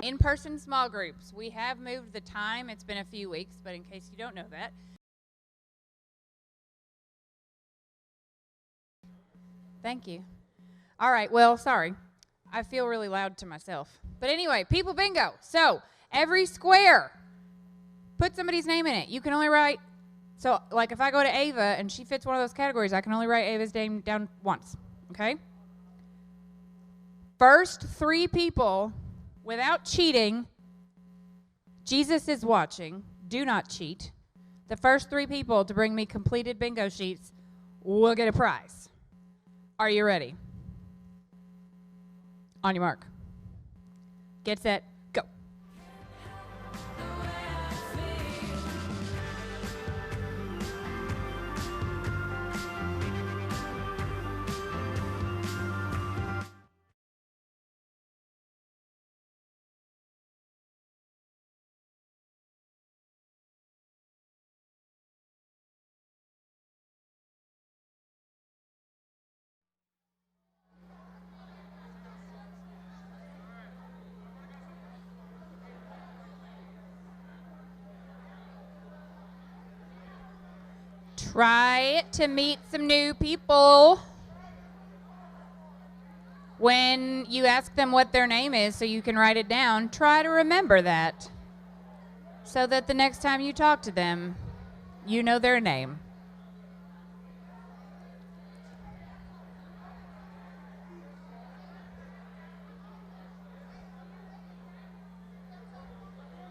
in-person small groups. We have moved the time. It's been a few weeks, but in case you don't know that. Thank you. All right, well, sorry. I feel really loud to myself. But anyway, people bingo. So every square, put somebody's name in it. You can only write, so like if I go to Ava and she fits one of those categories, I can only write Ava's name down once, okay? First 3 people, without cheating, Jesus is watching, do not cheat. The first 3 people to bring me completed bingo sheets will get a prize. Are you ready? On your mark. Get set, go. Try to meet some new people when you ask them what their name is so you can write it down. Try to remember that so that the next time you talk to them, you know their name.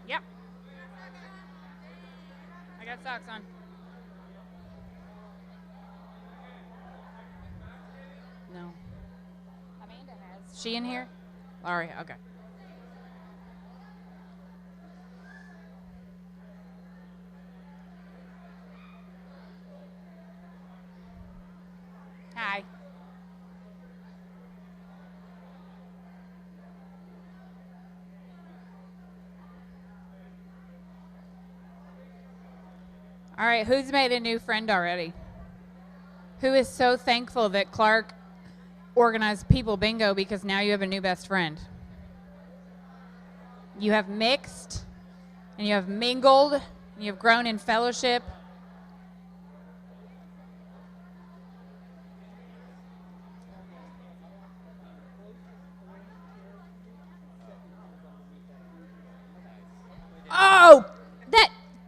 Yep. I got socks on. No. Amanda has. Is she in here? All right, okay. Hi. All right, who's made a new friend already? Who is so thankful that Clark organized People Bingo because now you have a new best friend? You have mixed, and you have mingled, and you have grown in fellowship. Oh,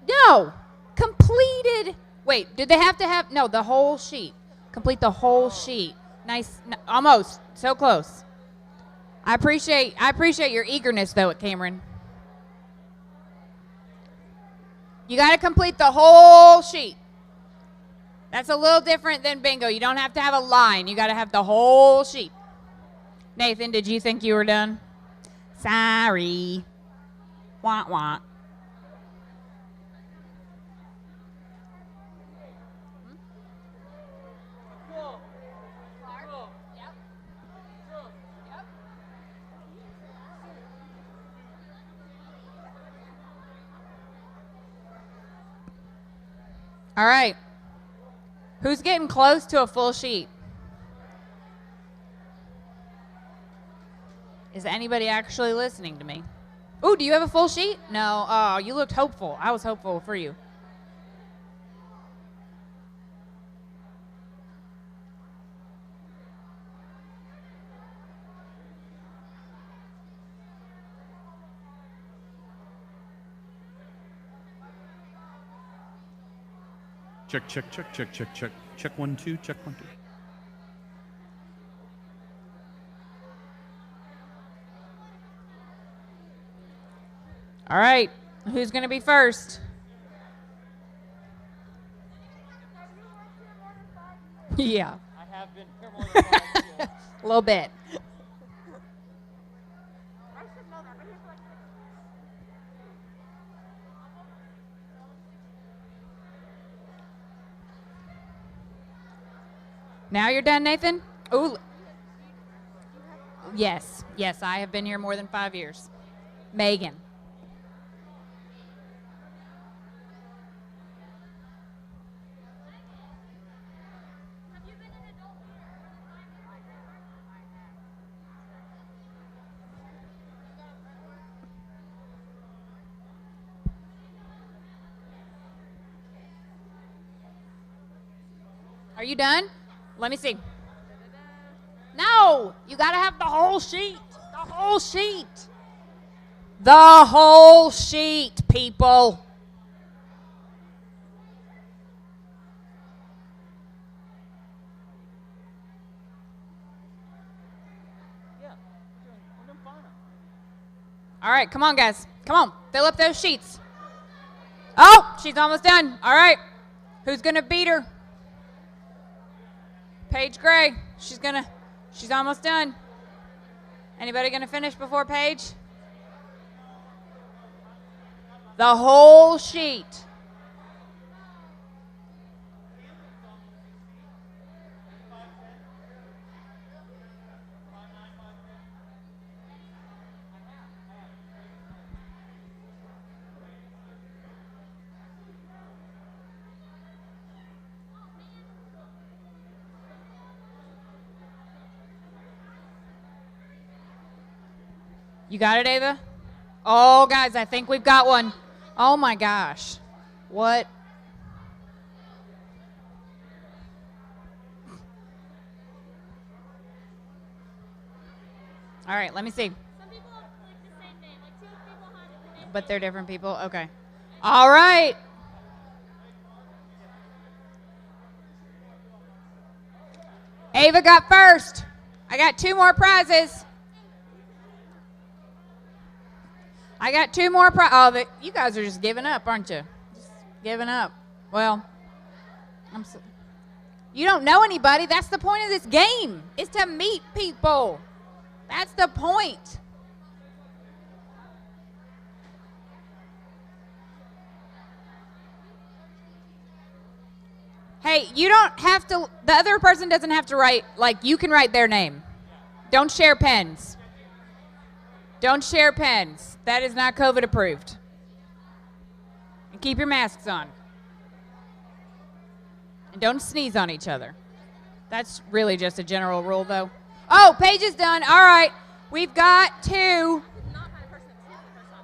no. Completed. Wait, did they have to have, no, the whole sheet. Complete the whole sheet. Nice, almost, so close. I appreciate your eagerness, though, Cameron. You got to complete the whole sheet. That's a little different than bingo. You don't have to have a line. You got to have the whole sheet. Nathan, did you think you were done? Sorry. Wah, wah. All right. Who's getting close to a full sheet? Is anybody actually listening to me? Ooh, do you have a full sheet? No. Oh, you looked hopeful. I was hopeful for you. Check, check, check, check, check, check. Check 1, 2, check 1, 2. All right. Who's going to be first? Yeah. I have been here more than 5 years. A little bit. Now you're done, Nathan? Ooh. Yes. Yes, I have been here more than 5 years. Megan. Are you done? Let me see. No, you got to have the whole sheet. The whole sheet. The whole sheet, people. We're doing fine. All right, come on, guys. Come on, fill up those sheets. Oh, she's almost done. All right, who's going to beat her? Paige Gray. She's almost done. Anybody going to finish before Paige? The whole sheet. You got it, Ava? Oh, guys, I think we've got one. Oh, my gosh. What? All right, let me see. Some people have like the same name. Like two people have the name. But they're different people? Okay. All right. Ava got first. I got 2 more prizes. I got 2 more prizes. Oh, you guys are just giving up, aren't you? Just giving up. Well, you don't know anybody. That's the point of this game, is to meet people. That's the point. Hey, you don't have to, the other person doesn't have to write, like, you can write their name. Don't share pens. Don't share pens. That is not COVID approved. And keep your masks on. And don't sneeze on each other. That's really just a general rule, though. Oh, Paige is done. All right. We've got 2.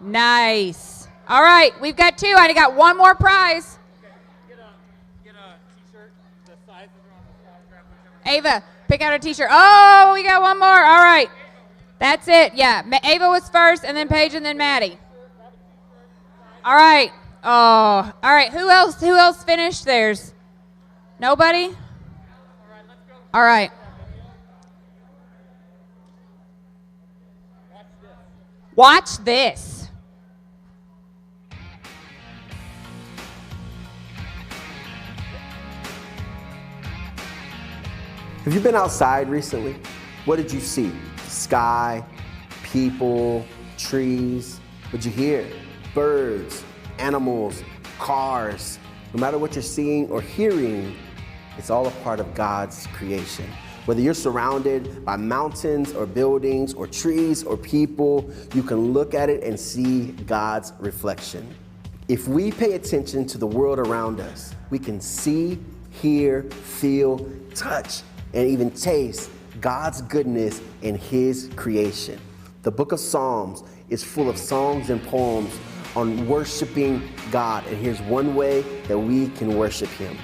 Nice. All right. We've got 2. I got 1 more prize. Get a t-shirt. The sizes are on the wall. Grab whichever. Ava, pick out a t-shirt. Oh, we got 1 more. All right. That's it. Yeah. Ava was first, and then Paige, and then Maddie. All right. Oh, all right. Who else finished theirs? Nobody? All right. Watch this. Have you been outside recently? What did you see? Sky, people, trees. What'd you hear? Birds, animals, cars. No matter what you're seeing or hearing, it's all a part of God's creation. Whether you're surrounded by mountains or buildings or trees or people, you can look at it and see God's reflection. If we pay attention to the world around us, we can see, hear, feel, touch, and even taste God's goodness in His creation. The book of Psalms is full of songs and poems on worshiping God, and here's one way that we can worship Him: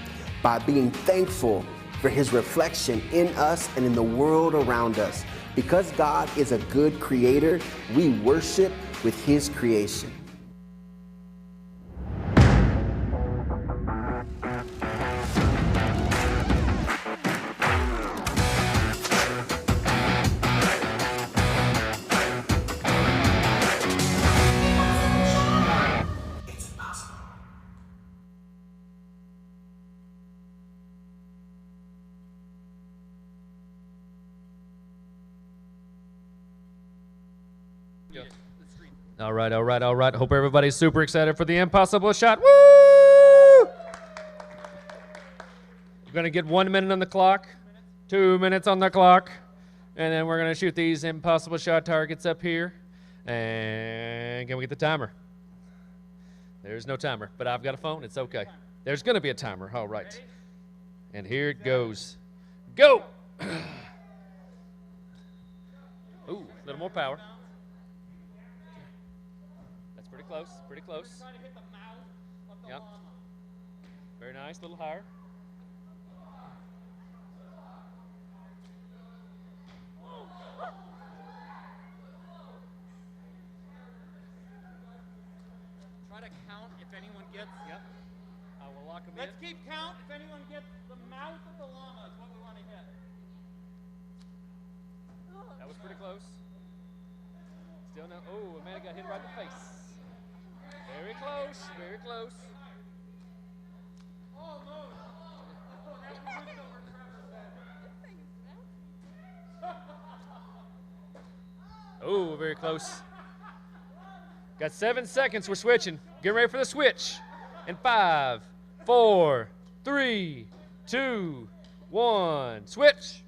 by being thankful for His reflection in us and in the world around us. Because God is a good creator, we worship with His creation. All right. Hope everybody's super excited for the impossible shot. Woo! You're going to get 1 minute on the clock, 2 minutes on the clock, and then we're going to shoot these impossible shot targets up here. And can we get the timer? There's no timer, but I've got a phone. It's okay. There's going to be a timer. All right. And here it goes. Go! Ooh, a little more power. Pretty close. Yep. Very nice, a little higher. Try to count if anyone gets. Yep. I will lock him Let's keep count. If anyone gets the mouth of the llama is what we want to hit. That was pretty close. Still no. Oh, Amanda got hit right in the face. Very close. Very close. Almost. Oh, that's the window where Trevor said. Oh, very close. Got 7 seconds. We're switching. Get ready for the switch. In 5, 4, 3, 2, 1. Switch.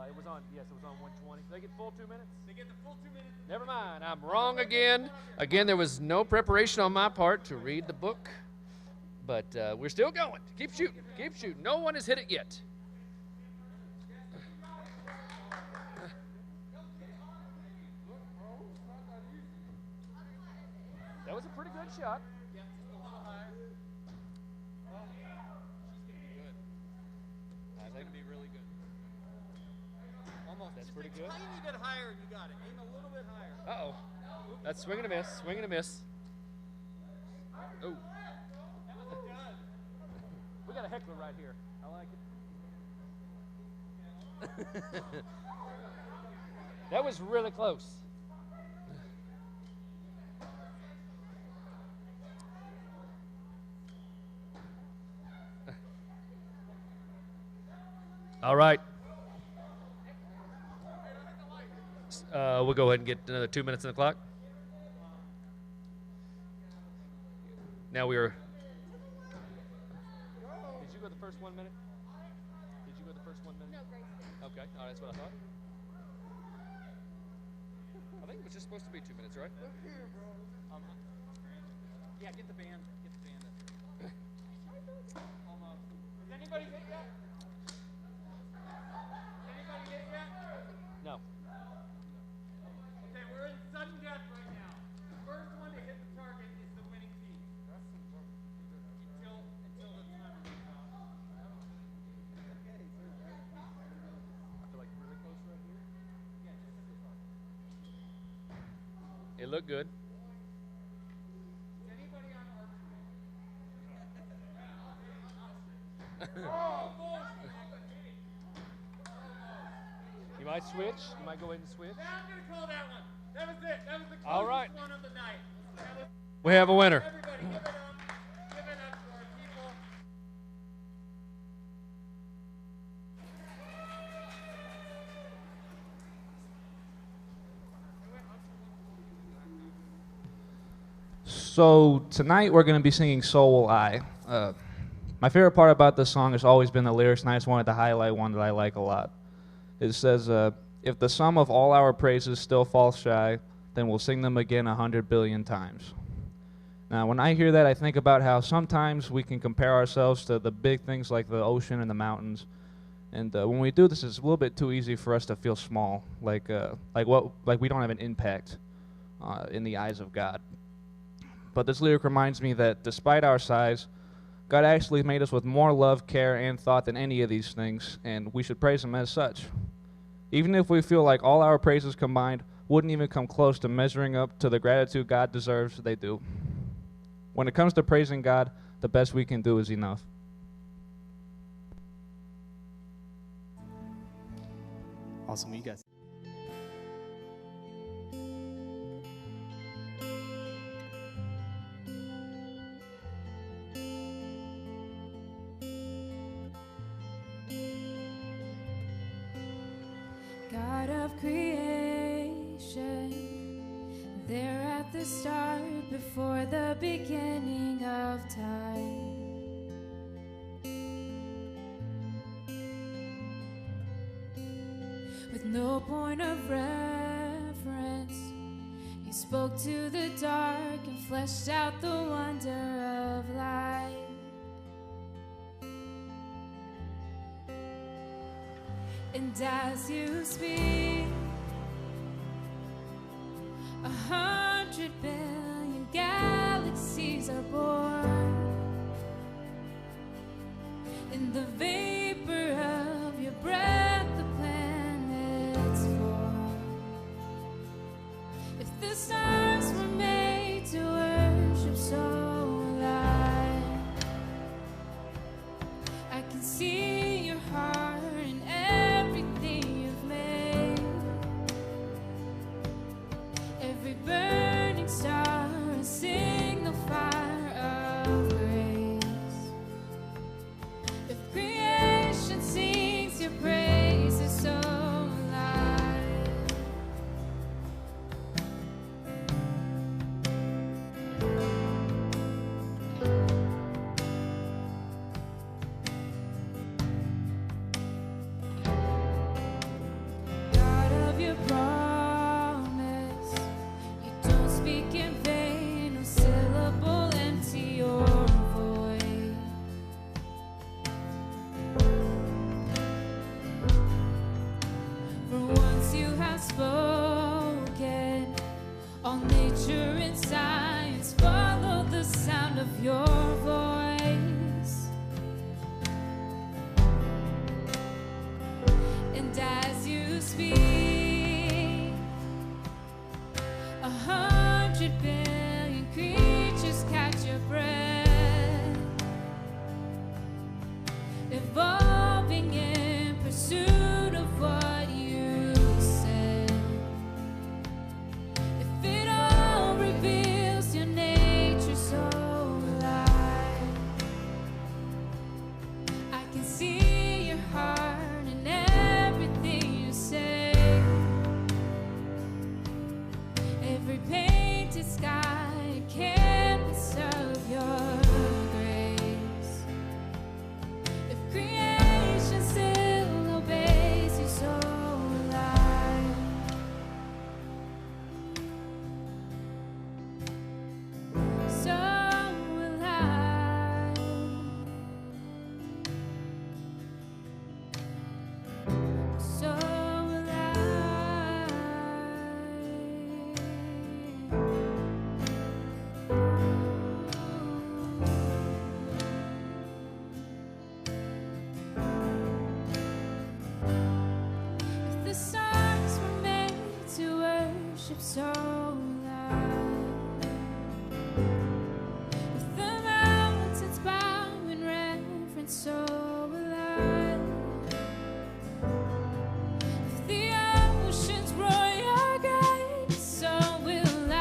It was on. Yes, it was on 120. They get full 2 minutes. They get the full 2 minutes. Never mind. I'm wrong again. Again, there was no preparation on my part to read the book, but we're still going. Keep shooting. Keep shooting. No one has hit it yet. That was a pretty good shot. Yeah, just a little higher. Oh, she's gonna be good. She's gonna be really good. Almost. That's Just pretty a good. tiny bit higher, and you got it. Aim a little bit higher. Uh-oh. That's swing and a miss. Swing and a miss. Oh. That was good. We got a heckler right here. I like it. That was really close. All right. We'll go ahead and get another 2 minutes on the clock. Now we are. Did you go the first 1 minute? Did you go the first 1 minute? No, Grace did. Okay, all right, that's what I thought. I think it was just supposed to be 2 minutes, right? Yeah, get the band. Get the band up here. Almost. Has anybody hit yet? Anybody hit yet? No. Okay, we're in sudden death right now. The first one to hit the target is the winning team. Until the timer runs out. I feel like really close right here. Yeah, just hit the target. It looked good. Is anybody on archery? You might switch. You might go ahead and switch. Now I'm gonna call that one. That was it. That was the All closest right. one of the night. That was, We have a winner. everybody, give it up. Give it up to our people. So tonight we're going to be singing "So Will I." My favorite part about this song has always been the lyrics, and I just wanted to highlight one that I like a lot. It says, "If the sum of all our praises still falls shy, then we'll sing them again 100 billion times." Now, when I hear that, I think about how sometimes we can compare ourselves to the big things like the ocean and the mountains, and when we do this, it's a little bit too easy for us to feel small, like we don't have an impact in the eyes of God. But this lyric reminds me that despite our size, God actually made us with more love, care, and thought than any of these things, and we should praise Him as such. Even if we feel like all our praises combined wouldn't even come close to measuring up to the gratitude God deserves, they do. When it comes to praising God, the best we can do is enough. Awesome, you guys. God of creation, there at the start, before the beginning of time. With no point of reference, you spoke to the dark and fleshed out the wonder of life. And as you speak, 100 billion galaxies are born in the vapor of your breath. have spoken. All nature and science follow the sound of your voice. And as you speak, 100 billion creatures catch your breath, evolving in pursuit of what you said. If it all reveals your nature so alive, I can see your heart in everything you say. Every painted sky, a canvas of your grace. If creation still obeys you so alive, so alive, so if the stars were made to worship so loud, if the mountains bow in reverence so alive, if the oceans roar your grace so will I.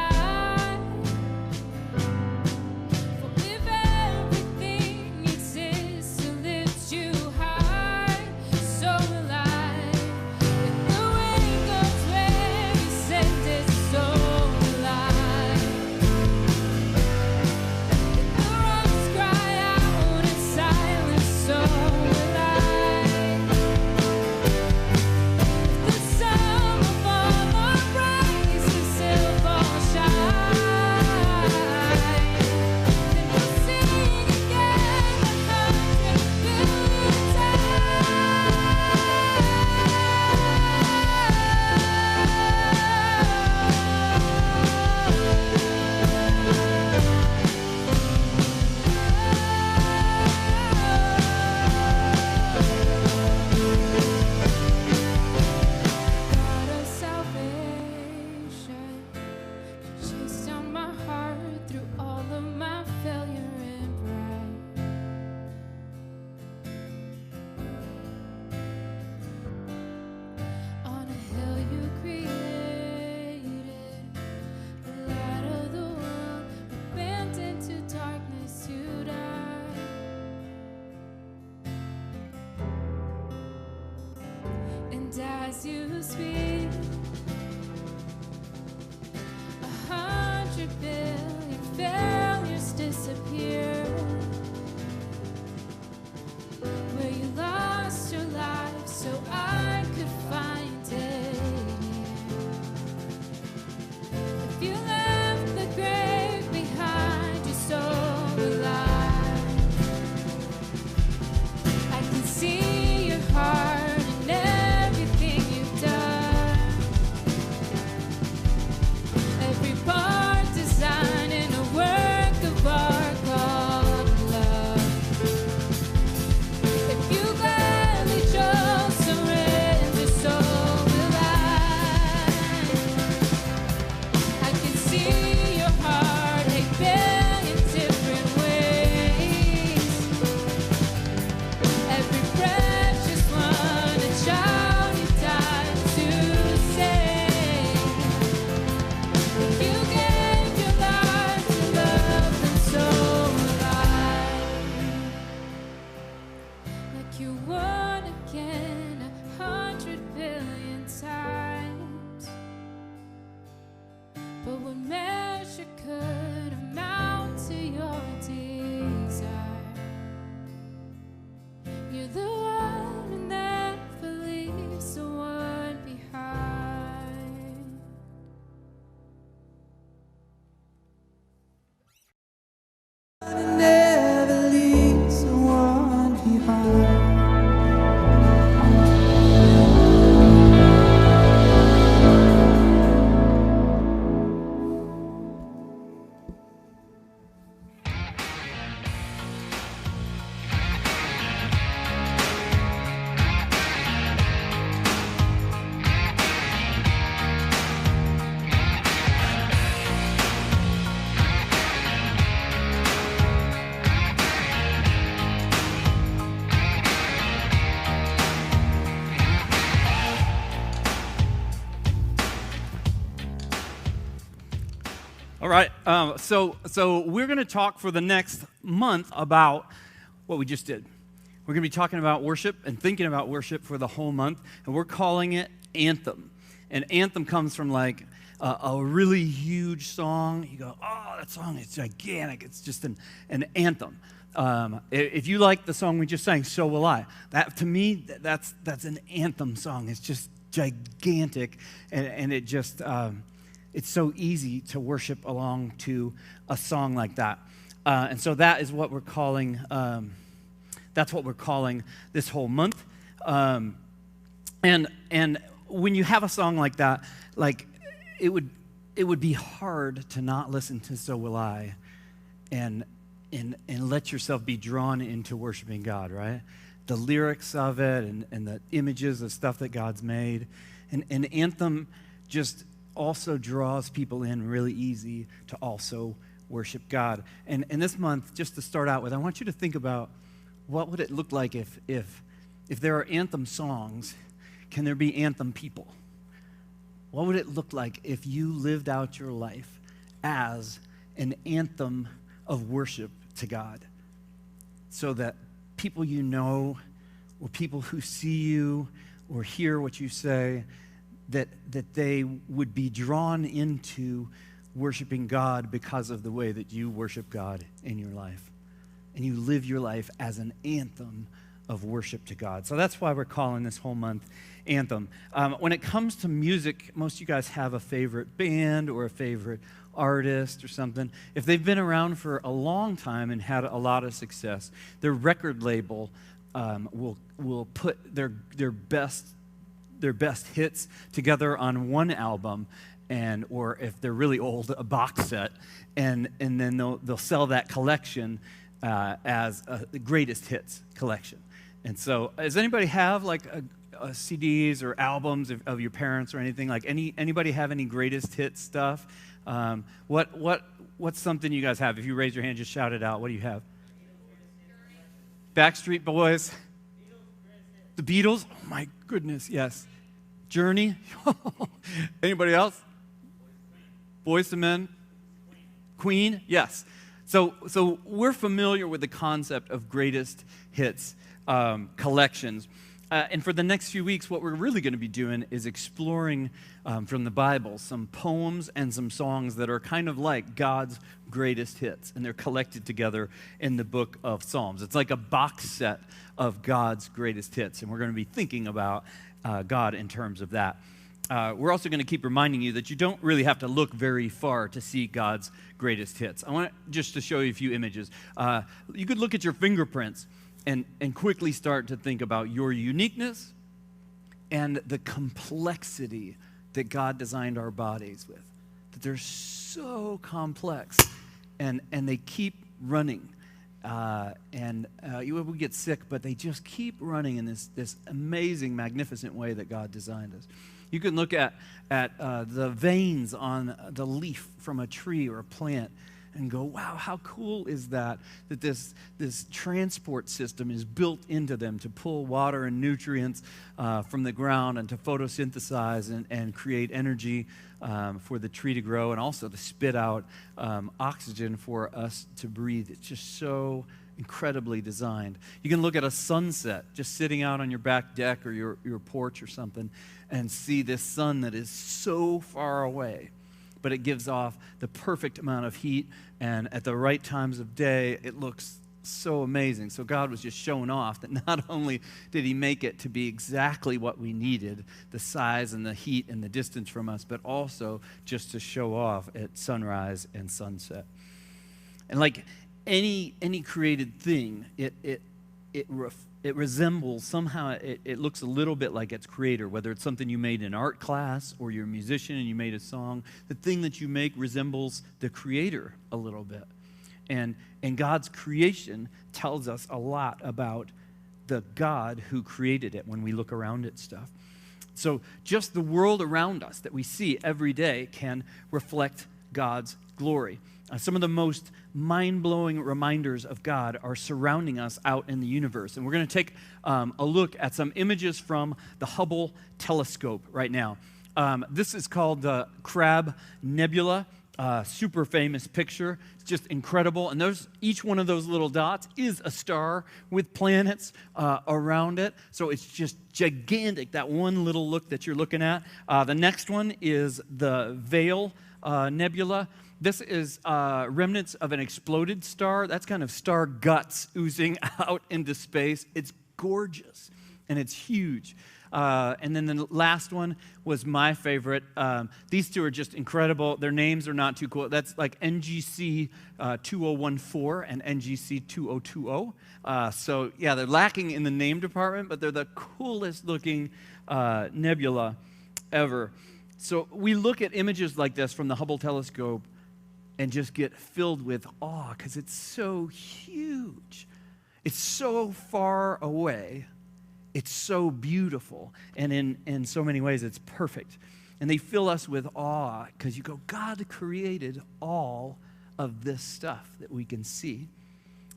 For if everything exists to lift you high, so will I. If the wind goes where you send it, so will I. If the rocks cry out in silence, so will I. If the sum of all our praises still fall shine, then we'll sing again 100 billion God of salvation, you chased down my heart through all of my failure and pride. On a hill you created, the light of the world, abandoned to darkness you died. And as you speak, 100 billion failures disappear. Where you lost your life so I could find it here. If you left the grave behind you so alive, I can see your heart in everything you've done. Every part designed in a work of art called love. If you gladly chose surrender, so will I. I can see your heart 8 billion different ways. Every precious one, a child you died to save. If you gave your life to love them so alive, like you would again 100 billion times. But what measure could amount to your desire? You're the one who never leaves the one behind. Never leaves the one behind. All right. So we're going to talk for the next month about what we just did. We're going to be talking about worship and thinking about worship for the whole month, and we're calling it Anthem. And Anthem comes from like a really huge song. You go, oh, that song is gigantic. It's just an anthem. If you like the song we just sang, So Will I. That to me, that's an anthem song. It's just gigantic, and it just it's so easy to worship along to a song like that. And so that is what we're calling. That's what we're calling this whole month. And when you have a song like that, like it would be hard to not listen to So Will I, and let yourself be drawn into worshiping God, right? The lyrics of it and the images of stuff that God's made. And Anthem just also draws people in really easy to also worship God. And this month, just to start out with, I want you to think about what would it look like if there are anthem songs, can there be anthem people? What would it look like if you lived out your life as an anthem of worship to God, so that people you know or people who see you or hear what you say, that they would be drawn into worshiping God because of the way that you worship God in your life. And you live your life as an anthem of worship to God. So that's why we're calling this whole month Anthem. When it comes to music, most of you guys have a favorite band or a favorite artist or something. If they've been around for a long time and had a lot of success, their record label will put their best hits together on one album, or if they're really old, a box set, and then they'll sell that collection as the greatest hits collection. And so, does anybody have like CDs or albums of your parents or anything? Like anybody have any greatest hits stuff? What's something you guys have? If you raise your hand, just shout it out. What do you have? Backstreet Boys. The Beatles. Oh my goodness, yes. Journey. Anybody else? Boyz II Men. Queen. Yes. So we're familiar with the concept of greatest hits collections. And for the next few weeks, what we're really going to be doing is exploring from the Bible some poems and some songs that are kind of like God's greatest hits, and they're collected together in the book of Psalms. It's like a box set of God's greatest hits, and we're going to be thinking about God in terms of that. We're also going to keep reminding you that you don't really have to look very far to see God's greatest hits. I want just to show you a few images. You could look at your fingerprints and quickly start to think about your uniqueness and the complexity that God designed our bodies with. That they're so complex, and they keep running. We get sick, but they just keep running in this amazing, magnificent way that God designed us. You can look at the veins on the leaf from a tree or a plant and go, wow, how cool is that this transport system is built into them to pull water and nutrients from the ground and to photosynthesize and create energy for the tree to grow, and also to spit out oxygen for us to breathe. It's just so incredibly designed. You can look at a sunset just sitting out on your back deck or your porch or something and see this sun that is so far away, but it gives off the perfect amount of heat, and at the right times of day, it looks so amazing. So God was just showing off that not only did he make it to be exactly what we needed, the size and the heat and the distance from us, but also just to show off at sunrise and sunset. And like any created thing, it resembles, somehow it looks a little bit like its creator, whether it's something you made in art class or you're a musician and you made a song. The thing that you make resembles the creator a little bit. And God's creation tells us a lot about the God who created it when we look around at stuff. So just the world around us that we see every day can reflect God's glory. Some of the most mind-blowing reminders of God are surrounding us out in the universe. And we're going to take a look at some images from the Hubble telescope right now. This is called the Crab Nebula. super famous picture. It's just incredible. And each one of those little dots is a star with planets around it. So it's just gigantic, that one little look that you're looking at. The next one is the Veil Nebula. This is remnants of an exploded star. That's kind of star guts oozing out into space. It's gorgeous, and it's huge. And then the last one was my favorite. These two are just incredible. Their names are not too cool. That's like NGC 2014 and NGC 2020. So, yeah, they're lacking in the name department, but they're the coolest looking nebula ever. So we look at images like this from the Hubble telescope and just get filled with awe because it's so huge. It's so far away. It's so beautiful, and in so many ways, it's perfect. And they fill us with awe because you go, God created all of this stuff that we can see.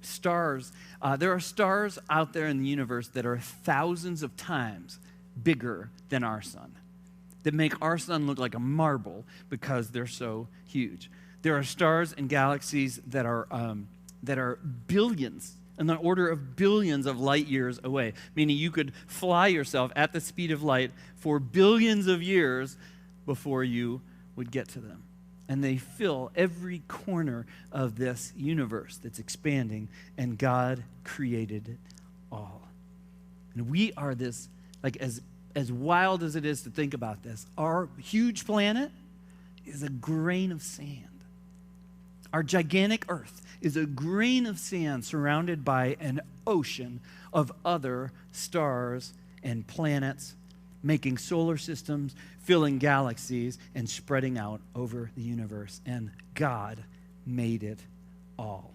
Stars, there are stars out there in the universe that are thousands of times bigger than our sun, that make our sun look like a marble because they're so huge. There are stars and galaxies that are billions, in the order of billions of light years away, meaning you could fly yourself at the speed of light for billions of years before you would get to them. And they fill every corner of this universe that's expanding, and God created it all. And we are this, like as wild as it is to think about this, our huge planet is a grain of sand. Our gigantic Earth is a grain of sand surrounded by an ocean of other stars and planets, making solar systems, filling galaxies, and spreading out over the universe. And God made it all.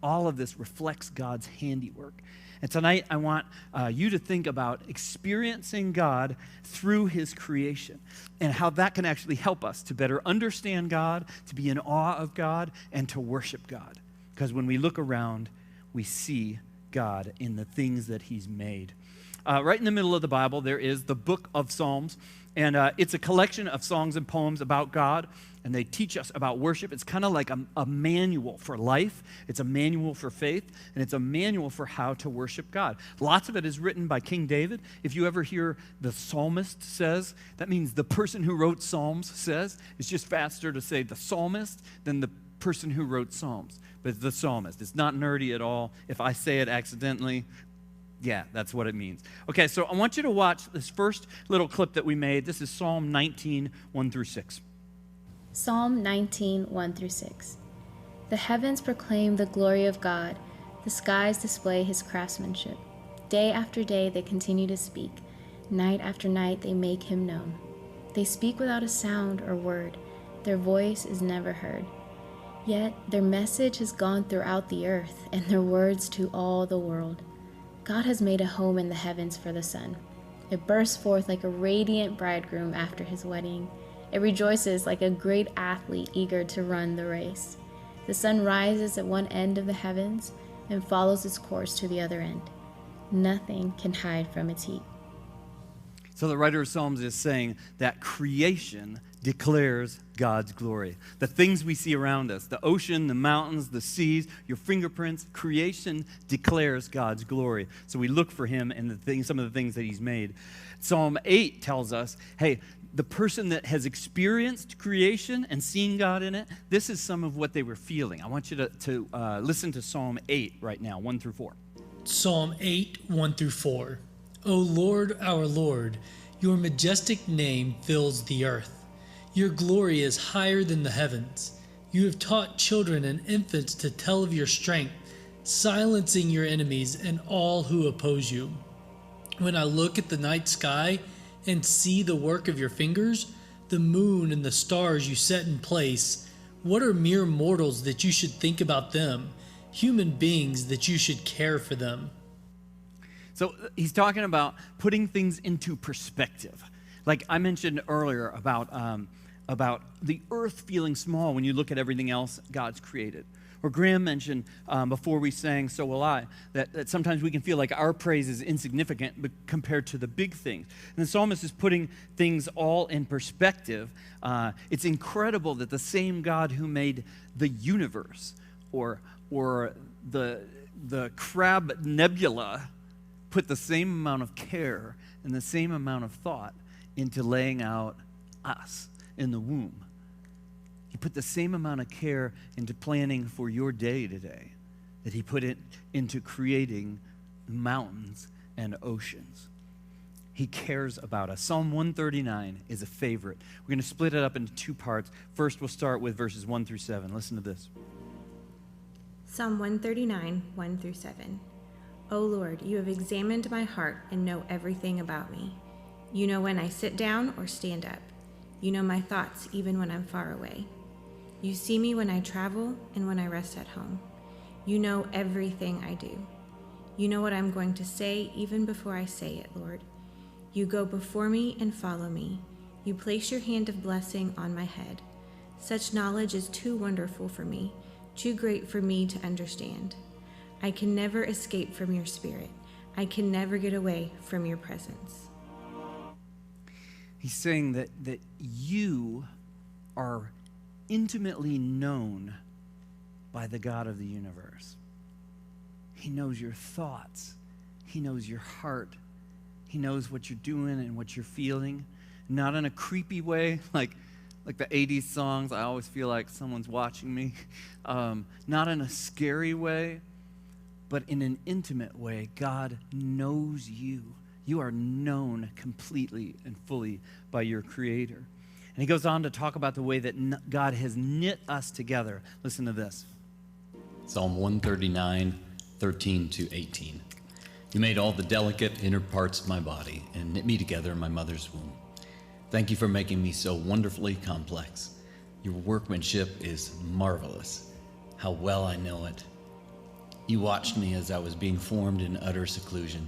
All of this reflects God's handiwork. And tonight, I want you to think about experiencing God through his creation and how that can actually help us to better understand God, to be in awe of God, and to worship God. Because when we look around, we see God in the things that he's made. Right in the middle of the Bible, there is the book of Psalms. And it's a collection of songs and poems about God, and they teach us about worship. It's kind of like a manual for life. It's a manual for faith, and it's a manual for how to worship God. Lots of it is written by King David. If you ever hear the psalmist says, that means the person who wrote Psalms says. It's just faster to say the psalmist than the person who wrote Psalms. But it's the psalmist. It's not nerdy at all. If I say it accidentally, yeah, that's what it means. Okay, so I want you to watch this first little clip that we made. This is Psalm 19, 1 through 6. Psalm 19, 1 through 6. The heavens proclaim the glory of God. The skies display his craftsmanship. Day after day they continue to speak. Night after night they make him known. They speak without a sound or word. Their voice is never heard. Yet their message has gone throughout the earth, and their words to all the world. God has made a home in the heavens for the sun. It bursts forth like a radiant bridegroom after his wedding. It rejoices like a great athlete eager to run the race. The sun rises at one end of the heavens and follows its course to the other end. Nothing can hide from its heat. So the writer of Psalms is saying that creation declares God's glory. The things we see around us, the ocean, the mountains, the seas, your fingerprints, creation declares God's glory. So we look for him in some of the things that he's made. Psalm 8 tells us, hey, the person that has experienced creation and seen God in it, this is some of what they were feeling. I want you to listen to Psalm 8 right now, 1 through 4. Psalm 8, 1 through 4. O Lord, our Lord, your majestic name fills the earth. Your glory is higher than the heavens. You have taught children and infants to tell of your strength, silencing your enemies and all who oppose you. When I look at the night sky and see the work of your fingers, the moon and the stars you set in place, what are mere mortals that you should think about them, human beings that you should care for them? So he's talking about putting things into perspective. Like I mentioned earlier about the earth feeling small when you look at everything else God's created. Or Graham mentioned before we sang "So Will I," that sometimes we can feel like our praise is insignificant compared to the big things. And the psalmist is putting things all in perspective. It's incredible that the same God who made the universe or the Crab Nebula put the same amount of care and the same amount of thought into laying out us in the womb. He put the same amount of care into planning for your day today that he put it into creating mountains and oceans. He cares about us. Psalm 139 is a favorite. We're going to split it up into two parts. First, we'll start with verses 1 through 7. Listen to this. Psalm 139, 1 through 7. O Lord, you have examined my heart and know everything about me. You know when I sit down or stand up. You know my thoughts even when I'm far away. You see me when I travel and when I rest at home. You know everything I do. You know what I'm going to say even before I say it, Lord. You go before me and follow me. You place your hand of blessing on my head. Such knowledge is too wonderful for me, too great for me to understand. I can never escape from your spirit. I can never get away from your presence. He's saying that you are intimately known by the God of the universe. He knows your thoughts. He knows your heart. He knows what you're doing and what you're feeling. Not in a creepy way, like the 80s songs. I always feel like someone's watching me. Not in a scary way, but in an intimate way. God knows you. You are known completely and fully by your Creator. And he goes on to talk about the way that God has knit us together. Listen to this. Psalm 139, 13 to 18. You made all the delicate inner parts of my body and knit me together in my mother's womb. Thank you for making me so wonderfully complex. Your workmanship is marvelous. How well I know it. You watched me as I was being formed in utter seclusion.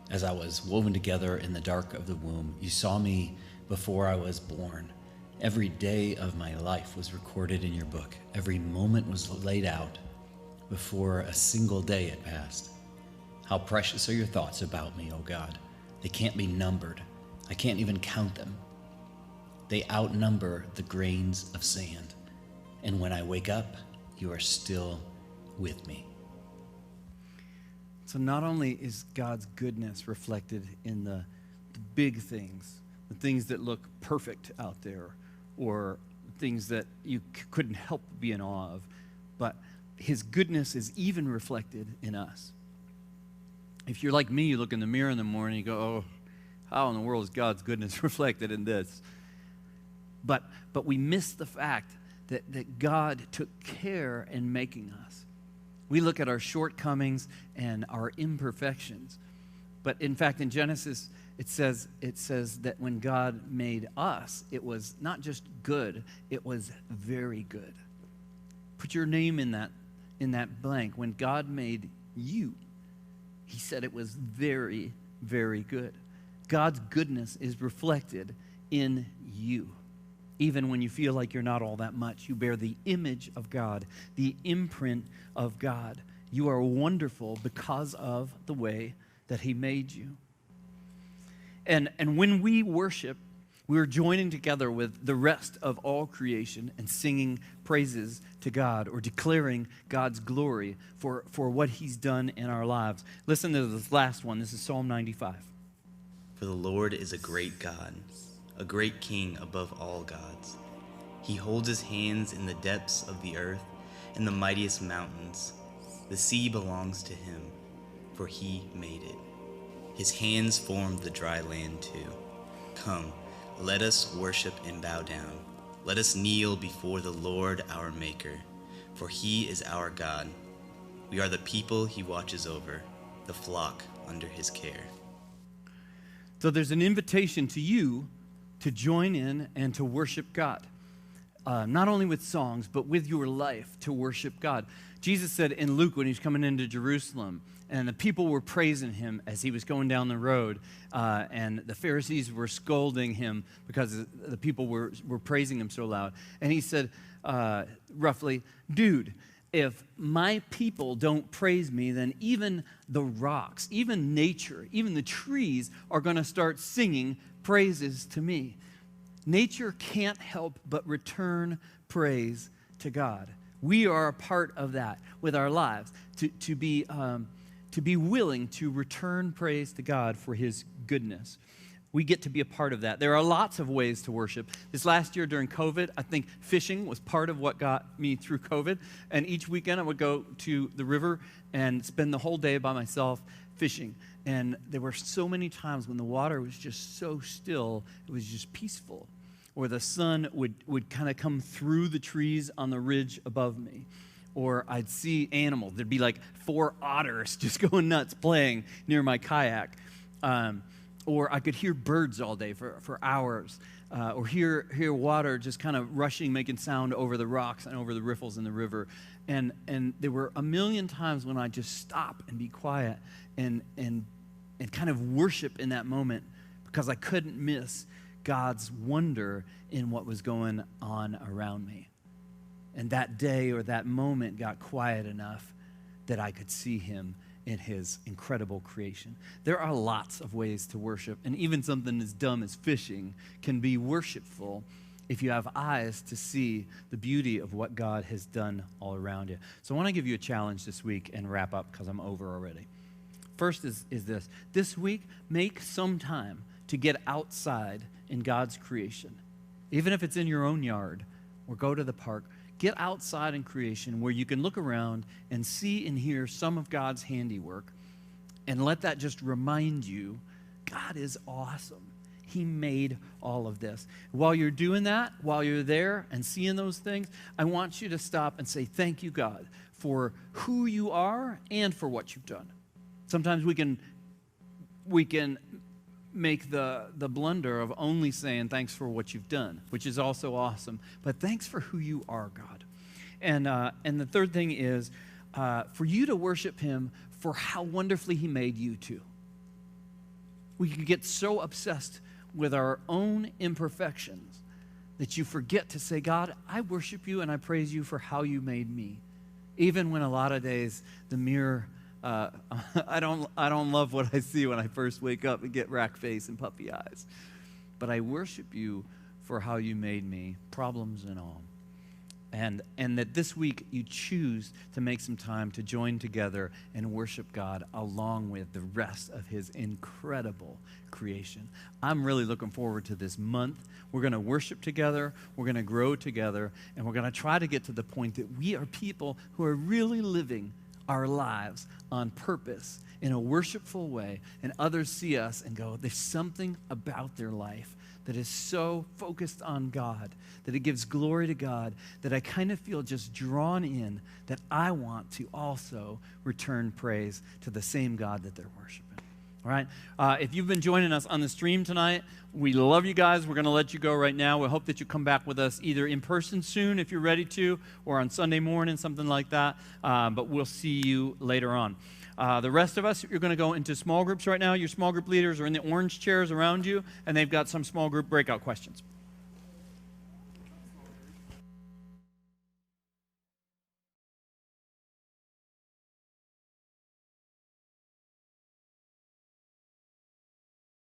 As I was woven together in the dark of the womb, you saw me before I was born. Every day of my life was recorded in your book. Every moment was laid out before a single day had passed. How precious are your thoughts about me, O God. They can't be numbered. I can't even count them. They outnumber the grains of sand. And when I wake up, you are still with me. So not only is God's goodness reflected in the big things, the things that look perfect out there, or things that you couldn't help but be in awe of, but his goodness is even reflected in us. If you're like me, you look in the mirror in the morning, you go, oh, how in the world is God's goodness reflected in this? But we miss the fact that God took care in making us. We look at our shortcomings and our imperfections. But in fact, in Genesis, it says that when God made us, it was not just good, it was very good. Put your name in that blank. When God made you, he said it was very, very good. God's goodness is reflected in you. Even when you feel like you're not all that much, you bear the image of God, the imprint of God. You are wonderful because of the way that he made you. And when we worship, we are joining together with the rest of all creation and singing praises to God, or declaring God's glory for what he's done in our lives. Listen to this last one. This is Psalm 95. For the Lord is a great God, a great king above all gods. He holds his hands in the depths of the earth and the mightiest mountains. The sea belongs to him, for he made it. His hands formed the dry land too. Come, let us worship and bow down. Let us kneel before the Lord our Maker, for he is our God. We are the people he watches over, the flock under his care. So there's an invitation to you to join in and to worship God. Not only with songs, but with your life to worship God. Jesus said in Luke when he was coming into Jerusalem, and the people were praising him as he was going down the road, and the Pharisees were scolding him because the people were praising him so loud. And he said, roughly, dude, if my people don't praise me, then even the rocks, even nature, even the trees are going to start singing praises to me. Nature can't help but return praise to God. We are a part of that with our lives, to be willing to return praise to God for his goodness. We get to be a part of that. There are lots of ways to worship. This last year during COVID, I think fishing was part of what got me through COVID. And each weekend I would go to the river and spend the whole day by myself fishing. And there were so many times when the water was just so still, it was just peaceful. Or the sun would kind of come through the trees on the ridge above me. Or I'd see animals. There'd be like 4 otters just going nuts playing near my kayak. Or I could hear birds all day for hours, or hear water just kind of rushing, making sound over the rocks and over the riffles in the river. And there were a million times when I'd just stop and be quiet and kind of worship in that moment, because I couldn't miss God's wonder in what was going on around me. And that day or that moment got quiet enough that I could see him in his incredible creation. There are lots of ways to worship, and even something as dumb as fishing can be worshipful if you have eyes to see the beauty of what God has done all around you. So I want to give you a challenge this week and wrap up, because I'm over already. First is this. This week, make some time to get outside in God's creation. Even if it's in your own yard, or go to the park, get outside in creation where you can look around and see and hear some of God's handiwork, and let that just remind you, God is awesome. He made all of this. While you're doing that, while you're there and seeing those things, I want you to stop and say, thank you, God, for who you are and for what you've done. Sometimes we can make the blunder of only saying thanks for what you've done, which is also awesome, but thanks for who you are, God. And the third thing is for you to worship him for how wonderfully he made you too. We can get so obsessed with our own imperfections that you forget to say, God, I worship you and I praise you for how you made me. Even when a lot of days the mirror, I don't love what I see when I first wake up and get rack face and puppy eyes. But I worship you for how you made me, problems and all. And that this week you choose to make some time to join together and worship God along with the rest of his incredible creation. I'm really looking forward to this month. We're going to worship together, we're going to grow together, and we're going to try to get to the point that we are people who are really living our lives on purpose in a worshipful way, and others see us and go, there's something about their life that is so focused on God, that it gives glory to God, that I kind of feel just drawn in, that I want to also return praise to the same God that they're worshiping. All right? If you've been joining us on the stream tonight, we love you guys. We're going to let you go right now. We hope that you come back with us either in person soon if you're ready to, or on Sunday morning, something like that. But we'll see you later on. The rest of us, you're going to go into small groups right now. Your small group leaders are in the orange chairs around you, and they've got some small group breakout questions.